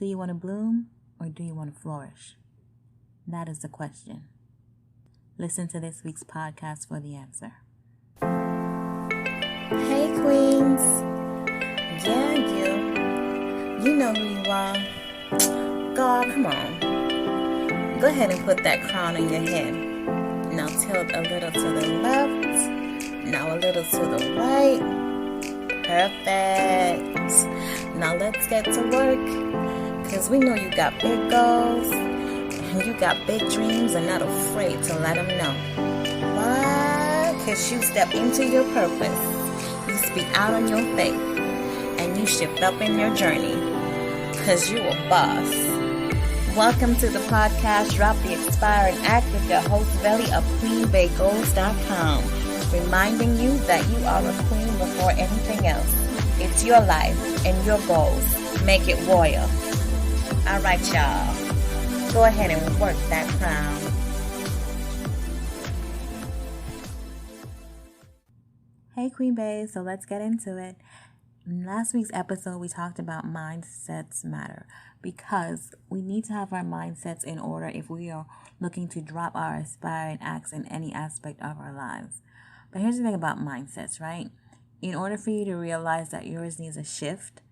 Do you want to bloom or do you want to flourish? That is the question. Listen to this week's podcast for the answer. Hey queens, yeah, you know who you are. God, come on, go ahead and put that crown on your head. Now tilt a little to the left, now a little to the right. Perfect. Now let's get to work, because we know you got big goals and you got big dreams and not afraid to let them know. Why? Because you step into your purpose. You speak out on your faith, and you shift up in your journey, because you a boss. Welcome to the podcast, Drop the Expire and Act with your host, Belly of QueenBaeGoals.com, reminding you that you are a queen before anything else. It's your life and your goals. Make it royal. All right, y'all. Go ahead and work that crown. Hey Queen Bae, so let's get into it. In last week's episode, we talked about mindsets matter, because we need to have our mindsets in order if we are looking to drop our aspiring acts in any aspect of our lives. But here's the thing about mindsets, right? In order for you to realize that yours needs a shift,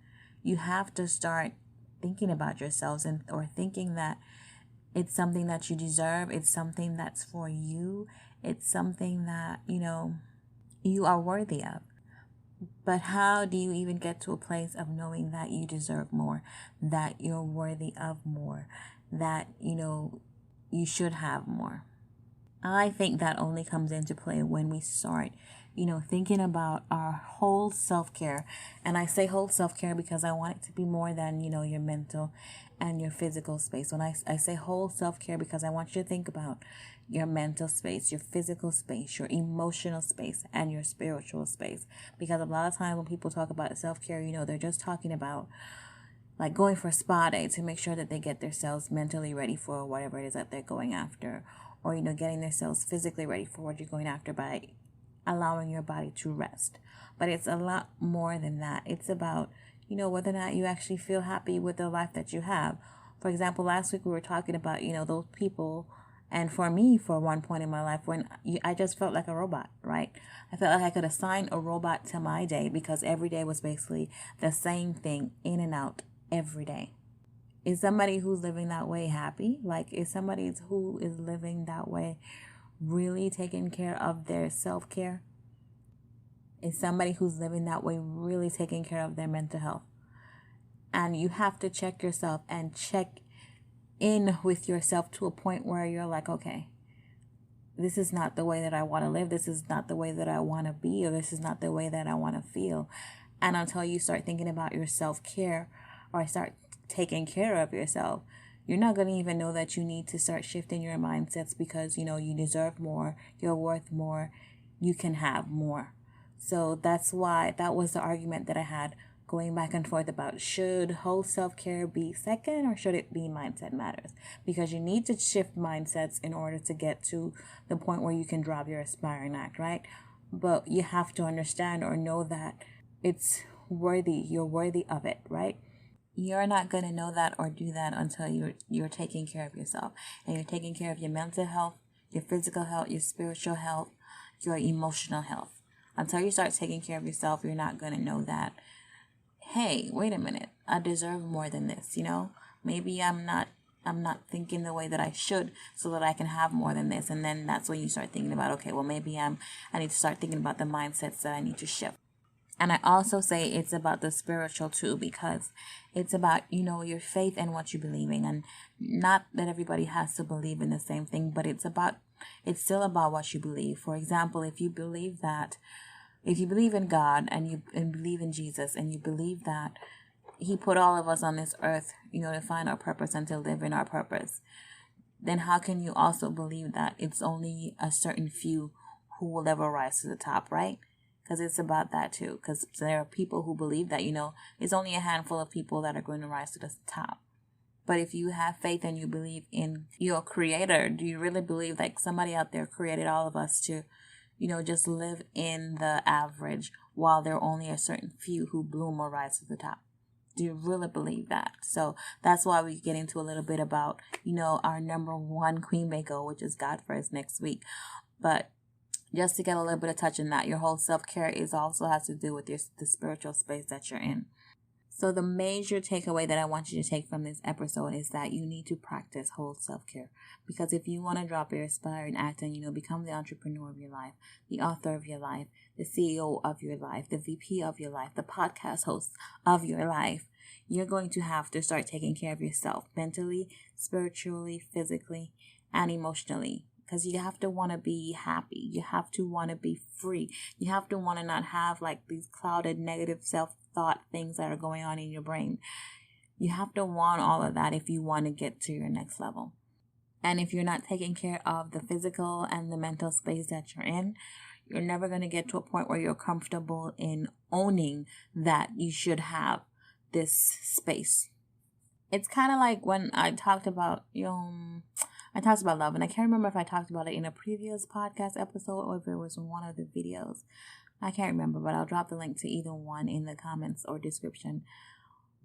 you have to start thinking about yourselves or thinking that it's something that you deserve. It's something that's for you. It's something that, you are worthy of. But how do you even get to a place of knowing that you deserve more, that you're worthy of more, that, you should have more? I think that only comes into play when we start, thinking about our whole self-care. And I say whole self-care because I want it to be more than, your mental and your physical space. When I say whole self-care, because I want you to think about your mental space, your physical space, your emotional space, and your spiritual space. Because a lot of times when people talk about self-care, they're just talking about like going for a spa day to make sure that they get themselves mentally ready for whatever it is that they're going after. Or, getting themselves physically ready for what you're going after by allowing your body to rest. But it's a lot more than that. It's about, whether or not you actually feel happy with the life that you have. For example, last week we were talking about, those people. And for me, for one point in my life, when I just felt like a robot, right? I felt like I could assign a robot to my day because every day was basically the same thing, in and out every day. Is somebody who's living that way happy? Like, is somebody who is living that way really taking care of their self-care? Is somebody who's living that way really taking care of their mental health? And you have to check yourself and check in with yourself to a point where you're like, okay, this is not the way that I want to live. This is not the way that I want to be, or this is not the way that I want to feel. And until you start thinking about your self-care or start taking care of yourself, you're not going to even know that you need to start shifting your mindsets, because, you deserve more, you're worth more, you can have more. So that's why that was the argument that I had going back and forth about, should whole self-care be second or should it be mindset matters? Because you need to shift mindsets in order to get to the point where you can drop your aspiring act, right? But you have to understand or know that it's worthy. You're worthy of it, right? You're not going to know that or do that until you're taking care of yourself. And you're taking care of your mental health, your physical health, your spiritual health, your emotional health. Until you start taking care of yourself, you're not going to know that, hey, wait a minute, I deserve more than this, Maybe I'm not thinking the way that I should so that I can have more than this. And then that's when you start thinking about, okay, well, maybe I need to start thinking about the mindsets that I need to shift. And I also say it's about the spiritual too, because it's about, your faith and what you believe in. And not that everybody has to believe in the same thing, but it's still about what you believe. For example, if you believe in God and you believe in Jesus and you believe that He put all of us on this earth, to find our purpose and to live in our purpose, then how can you also believe that it's only a certain few who will ever rise to the top, right? Because it's about that too. Because there are people who believe that, it's only a handful of people that are going to rise to the top. But if you have faith and you believe in your creator, do you really believe like somebody out there created all of us to, just live in the average while there are only a certain few who bloom or rise to the top? Do you really believe that? So that's why we get into a little bit about, our number one Queen Bee goal, which is God first next week. But just to get a little bit of touch in that, your whole self-care is also has to do with the spiritual space that you're in. So the major takeaway that I want you to take from this episode is that you need to practice whole self-care. Because if you want to drop your aspire and act and, become the entrepreneur of your life, the author of your life, the CEO of your life, the VP of your life, the podcast host of your life, you're going to have to start taking care of yourself mentally, spiritually, physically, and emotionally. Because you have to want to be happy. You have to want to be free. You have to want to not have like these clouded negative self-thought things that are going on in your brain. You have to want all of that if you want to get to your next level. And if you're not taking care of the physical and the mental space that you're in, you're never going to get to a point where you're comfortable in owning that you should have this space. It's kind of like when I talked about, I talked about love, and I can't remember if I talked about it in a previous podcast episode or if it was in one of the videos. I can't remember, but I'll drop the link to either one in the comments or description.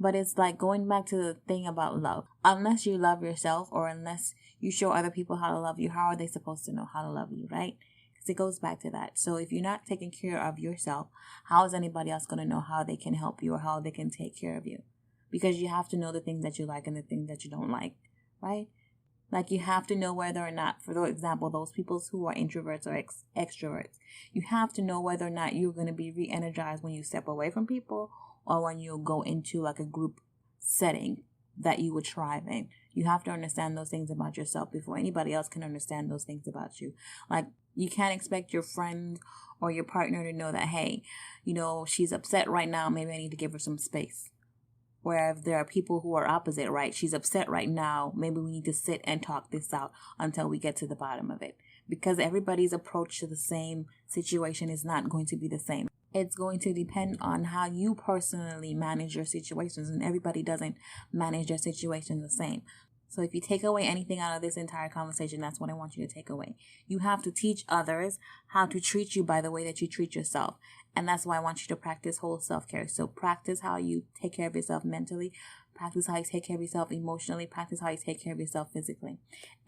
But it's like going back to the thing about love. Unless you love yourself or unless you show other people how to love you, how are they supposed to know how to love you, right? Because it goes back to that. So if you're not taking care of yourself, how is anybody else going to know how they can help you or how they can take care of you? Because you have to know the things that you like and the things that you don't like, right? Like you have to know whether or not, for example, those people who are introverts or extroverts, you have to know whether or not you're going to be re-energized when you step away from people or when you go into like a group setting that you would thrive in. You have to understand those things about yourself before anybody else can understand those things about you. Like you can't expect your friend or your partner to know that, hey, she's upset right now. Maybe I need to give her some space. Where if there are people who are opposite, right? She's upset right now. Maybe we need to sit and talk this out until we get to the bottom of it. Because everybody's approach to the same situation is not going to be the same. It's going to depend on how you personally manage your situations. And everybody doesn't manage their situation the same. So if you take away anything out of this entire conversation, that's what I want you to take away. You have to teach others how to treat you by the way that you treat yourself. And that's why I want you to practice whole self-care. So practice how you take care of yourself mentally. Practice how you take care of yourself emotionally. Practice how you take care of yourself physically.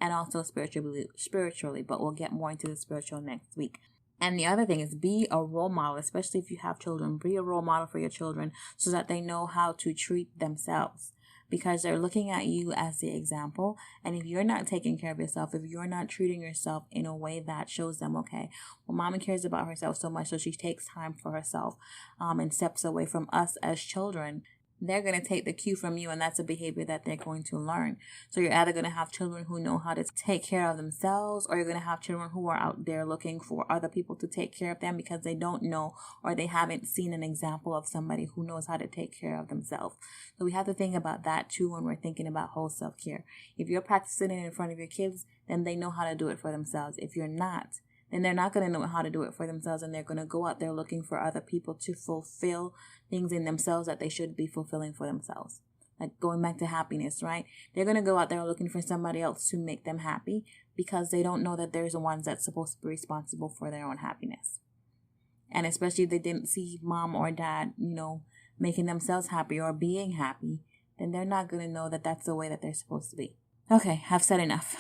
And also spiritually. But we'll get more into the spiritual next week. And the other thing is be a role model, especially if you have children. Be a role model for your children so that they know how to treat themselves. Because they're looking at you as the example. And if you're not taking care of yourself, if you're not treating yourself in a way that shows them, okay, well, mommy cares about herself so much, so she takes time for herself and steps away from us as children, they're going to take the cue from you, and that's a behavior that they're going to learn. So you're either going to have children who know how to take care of themselves, or you're going to have children who are out there looking for other people to take care of them because they don't know or they haven't seen an example of somebody who knows how to take care of themselves. So we have to think about that too when we're thinking about whole self-care. If you're practicing it in front of your kids, then they know how to do it for themselves. If you're not, then they're not going to know how to do it for themselves, and they're going to go out there looking for other people to fulfill things in themselves that they should be fulfilling for themselves. Like going back to happiness, right? They're going to go out there looking for somebody else to make them happy because they don't know that there's the ones that's supposed to be responsible for their own happiness. And especially if they didn't see mom or dad, making themselves happy or being happy, then they're not going to know that that's the way that they're supposed to be. Okay, I've said enough.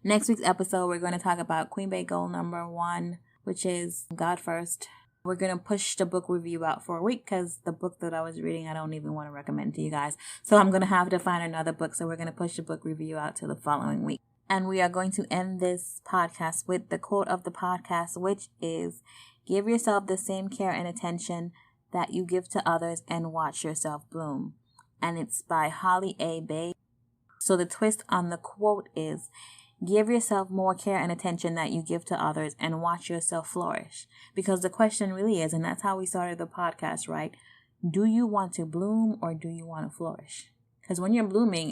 Next week's episode, we're going to talk about Queen Bee goal number 1, which is God first. We're going to push the book review out for a week because the book that I was reading, I don't even want to recommend to you guys. So I'm going to have to find another book. So we're going to push the book review out to the following week. And we are going to end this podcast with the quote of the podcast, which is, give yourself the same care and attention that you give to others and watch yourself bloom. And it's by Holly A. Bay. So the twist on the quote is, give yourself more care and attention that you give to others and watch yourself flourish. Because the question really is, and that's how we started the podcast, right? Do you want to bloom or do you want to flourish? Because when you're blooming,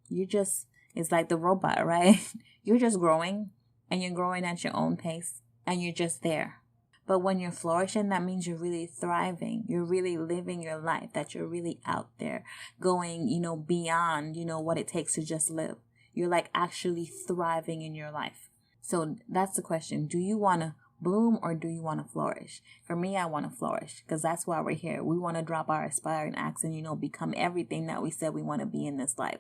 it's like the robot, right? You're just growing, and you're growing at your own pace, and you're just there. But when you're flourishing, that means you're really thriving. You're really living your life, that you're really out there going, beyond, what it takes to just live. You're like actually thriving in your life. So that's the question. Do you want to bloom or do you want to flourish? For me, I want to flourish because that's why we're here. We want to drop our aspiring acts and, become everything that we said we want to be in this life.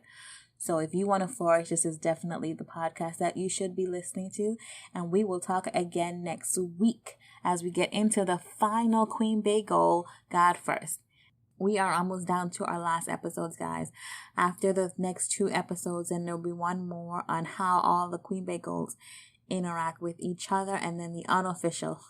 So if you want to flourish, this is definitely the podcast that you should be listening to. And we will talk again next week as we get into the final Queen BAE goal, God first. We are almost down to our last episodes, guys. After the next 2 episodes, and there'll be one more on how all the Queen BAE goals interact with each other, and then the unofficial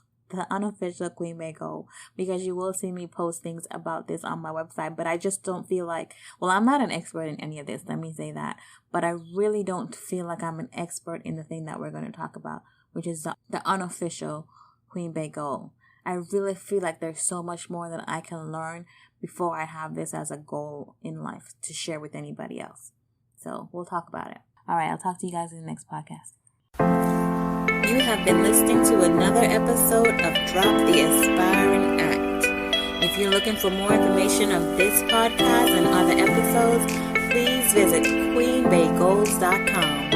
Queen BAE goal, because you will see me post things about this on my website, but I just don't feel like, I'm not an expert in any of this, let me say that, but I really don't feel like I'm an expert in the thing that we're going to talk about, which is the unofficial Queen BAE goal. I really feel like there's so much more that I can learn before I have this as a goal in life to share with anybody else. So we'll talk about it. All right, I'll talk to you guys in the next podcast. You have been listening to another episode of Drop the Aspiring Act. If you're looking for more information on this podcast and other episodes, please visit queenbaegoals.com.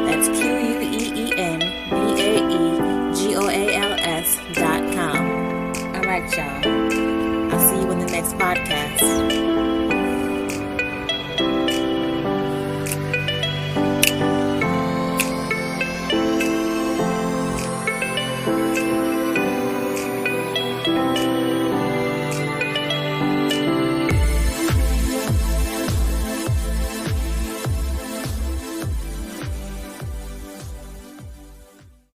That's QueenBaeGoals.com. All right, y'all. I'll see you in the next podcast.